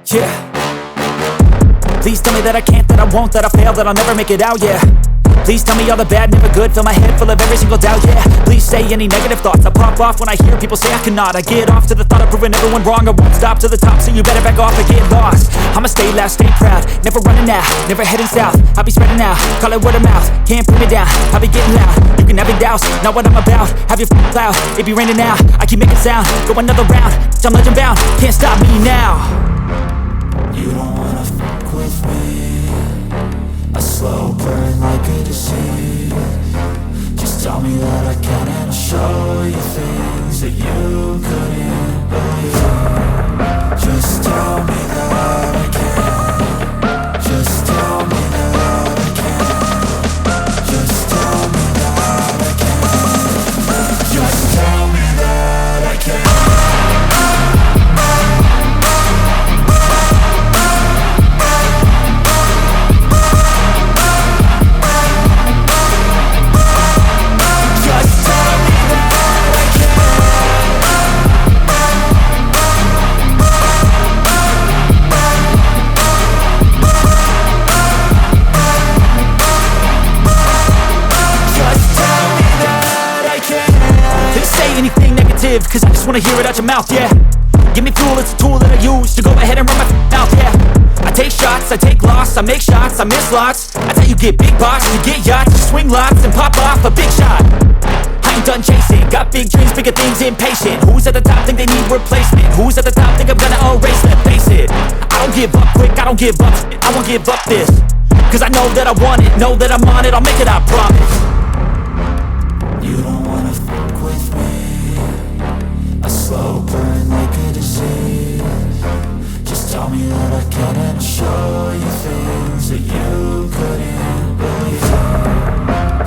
Yeah. Please tell me that I can't, that I won't, that I fail, that I'll never make it out, yeah. Please tell me all the bad, never good, fill my head full of every single doubt, yeah. Please say any negative thoughts, I pop off when I hear people say I cannot. I get off to the thought of proving everyone wrong, I won't stop to the top, so you better back off and get lost. I'ma stay loud, stay proud, never running out, never heading south. I'll be spreading out, call it word of mouth, can't put me down, I'll be getting loud. You can have it douse, not what I'm about, have your cloud, it be raining now. I keep making sound, go another round, I'm legend bound, can't stop me now. You don't wanna fuck with me, a slow burn like a disease. Just tell me that I can and I'll show you things that you couldn't believe. Just tell me that I can. Just tell me that I can. Just tell me that I can. Just tell me that I can. Anything negative, cause I just wanna hear it out your mouth, yeah. Give me fuel, it's a tool that I use to go ahead and run my mouth, yeah. I take shots, I take loss, I make shots, I miss lots. That's how you get big box, you get yachts, you swing lots and pop off a big shot. I ain't done chasing, got big dreams, bigger things, impatient. Who's at the top think they need replacement? Who's at the top think I'm gonna erase them? Face it, I don't give up quick, I don't give up, I won't give up this. Cause I know that I want it, know that I'm on it, I'll make it, I promise. You don't wanna fuck with me, a slow burn like a disease. Just tell me that I can and I'll show you things that you couldn't believe.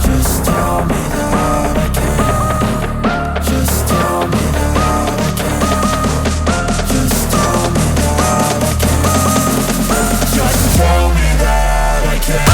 Just tell me that I can. Just tell me that I can. Just tell me that I can. Just tell me that I can.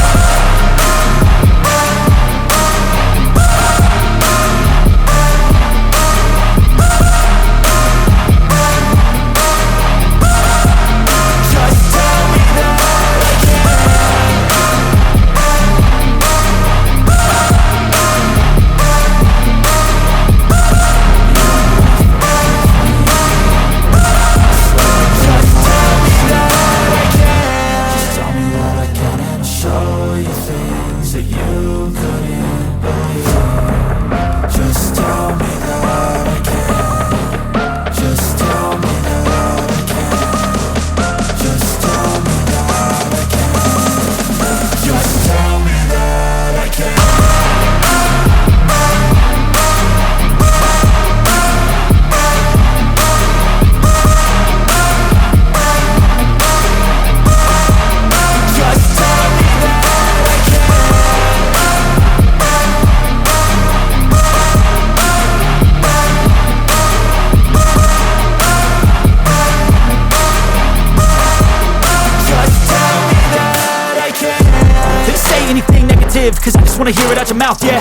Cause I just wanna hear it out your mouth, yeah.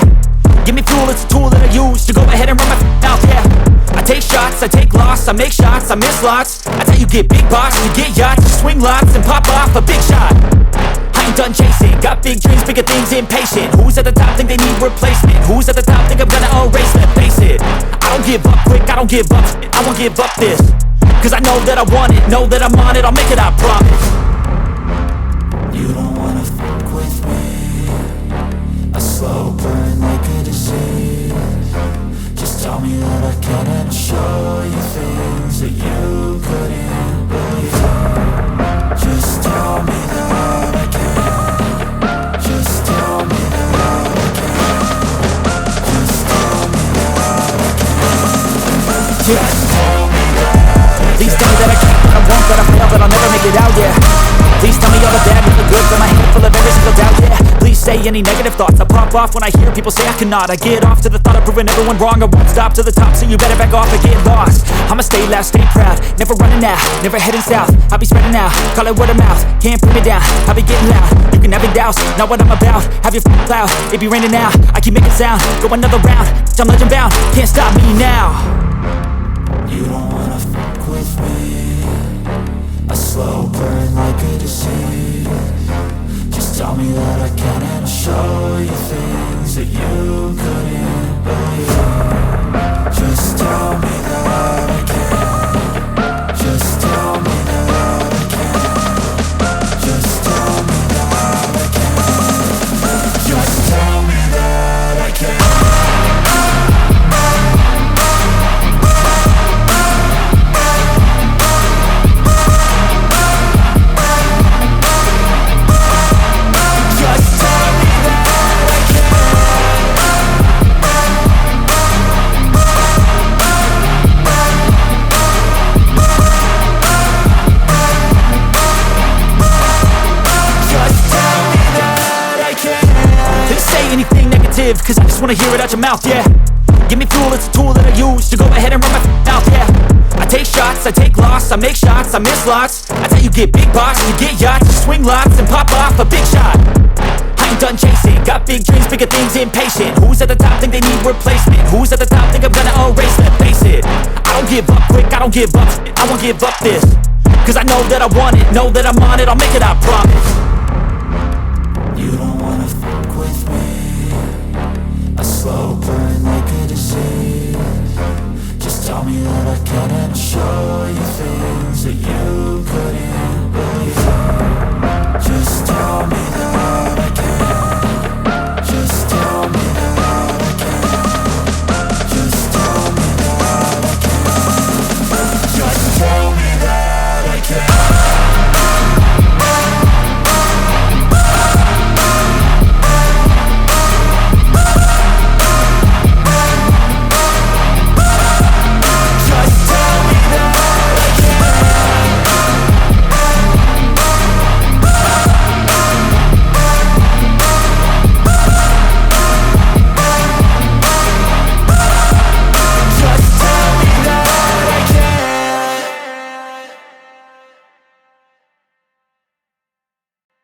Give me fuel, it's a tool that I use to go ahead and run my mouth, yeah. I take shots, I take loss, I make shots, I miss lots. That's how you get big box, you get yachts, you swing lots and pop off a big shot. I ain't done chasing, got big dreams, bigger things, impatient. Who's at the top think they need replacement? Who's at the top think I'm gonna erase them? Face it, I don't give up quick, I don't give up, I won't give up this. Cause I know that I want it, know that I'm on it, I'll make it, I promise. You don't wanna fuck with me, a slow burn like a disease. Just tell me that I can and I'll show you things that you couldn't believe. Just tell me that I can. Just tell me that I can. Just tell me that I can. Just tell me that I can. Please tell me that I can't, that I won't, that I fail, that I'll never make it out, yeah. Please tell me all the bad, never good, fill my head full of every single doubt, yeah. Please say any negative thoughts, I pop off when I hear people say I cannot. I get off to the thought of proving everyone wrong, I won't stop to the top, so you better back off and get lost. I'ma stay loud, stay proud, never running out, never heading south. I'll be spreading out, call it word of mouth, can't put me down, I'll be getting loud. You can have it douse, not what I'm about, have your cloud, it be raining now. I keep making sound, go another round, I'm legend bound, can't stop me now. You don't wanna fuck with me, a slow burn cause I just wanna hear it out your mouth, yeah. Give me fuel, it's a tool that I use to go ahead and run my mouth, yeah. I take shots, I take loss, I make shots, I miss lots. That's how you get big boss, you get yachts, you swing lots and pop off a big shot. I ain't done chasing, got big dreams, bigger things, impatient. Who's at the top think they need replacement? Who's at the top think I'm gonna erase them? Face it, I don't give up quick, I don't give up shit, I won't give up this. Cause I know that I want it, know that I'm on it, I'll make it, I promise. You don't wanna fuck with me. A slow burn